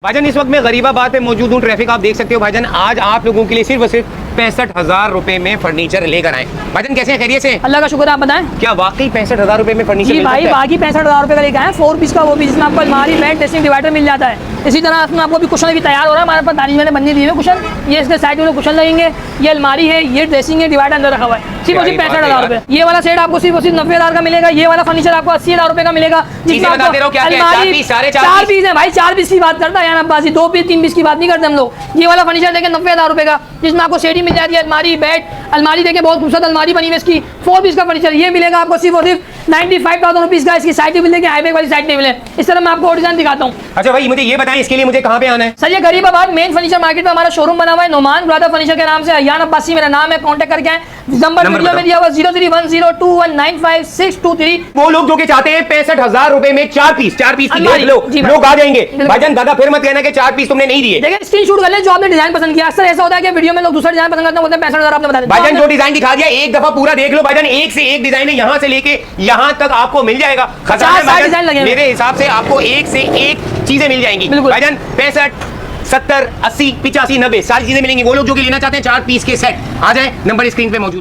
भाईजान इस वक्त मैं गरीबाबाद पे मौजूद हूँ। ट्रैफिक आप देख सकते हो भाईजान। आज आप लोगों के लिए सिर्फ और सिर्फ 65,000 रुपए में फर्नीचर लेकर आए। भाईजान कैसे हैं, खैरियत से? अल्लाह का शुक्र, आप बताएं। क्या वाकई 65,000 रुपए में फर्नीचर जी मिल भाई, सकता है? बाकी 65,000 रुपए का लेके आए 4 पीस का, वो भी जिसमें आपको अलमारी, बेड, ड्रेसिंग डिवाइडर मिल जाता है। इसी तरह इसमें आपको भी कुशन भी तैयार हो रहा है हमारे पास, दानिश मैंने बनने दिए हुए कुशन। ये इसके साइड में कुशन लगेंगे, ये अलमारी है, ये ड्रेसिंग है, डिवाइडर अंदर रखा हुआ है। सिर्फ और सिर्फ 65,000 रुपए। ये वाला सेट आपको सिर्फ और सिर्फ 90,000 का मिलेगा। ये वाला फर्नीचर आपको 80,000 रुपए का मिलेगा। जिसमें आपको अलमारी 4 पीस है भाई, 4 पीस की बात करता है अब्बासी, 2 पीस 3 पीस की बात नहीं करते हम लोग। ये वाला फर्नीचर देखें 90,000 रुपए का, जिसमें आपको सेट मिल जाती है, अलमारी, बेड। अलमारी देखिए बहुत खूबसूरत अलमारी बनी हुई है इसकी। 4 पीस का फर्नीचर ये मिलेगा आपको सिर्फ और सिर्फ 95,000 रुपीज का। इसकी साइड टेबल देखिए, हाईवे वाली साइड टेबल है। इस तरह मैं आपको डिजाइन दिखाता हूँ। अच्छा भाई मुझे ये बताएं, इसके लिए मुझे कहाँ पे आना है? सर ये गरीबाबाद मेन फर्नीचर मार्केट में हमारा शोरूम बना हुआ है, नोमान ब्रदर फर्नीचर के नाम से। अयान अब्बासी मेरा नाम है, कांटेक्ट करके आए। नंबर वीडियो में दिया हुआ 0310219563। वो लोग जो कि चाहते हैं 65,000 रुपए में 4 पीस की देख लो, लोग आ जाएंगे। भाईजान दादा फिर मत कहना कि 4 पीस तुमने नहीं दिए। देखिए स्क्रीनशॉट कर ले जो आपने डिजाइन पसंद किया। अक्सर ऐसा होता है कि वीडियो में लोग दूसरा डिजाइन पसंद करते हैं, बोलते हैं 65,000 आपने बता दिया। भाईजान जो डिजाइन दिखा दिया एक दफा पूरा देख लो भाईजान, एक से एक डिजाइन है, यहाँ से लेके यहाँ तक आपको मिल जाएगा। डिजाइन लगे मेरे हिसाब से आपको एक से एक चीजें मिल जाएंगी भाईजान। 65, 70, 80, 85, 90 सारी चीजें मिलेंगी। वो लोग जो कि लेना चाहते हैं 4 पीस के सेट, आ जाए, नंबर स्क्रीन पे मौजूद है।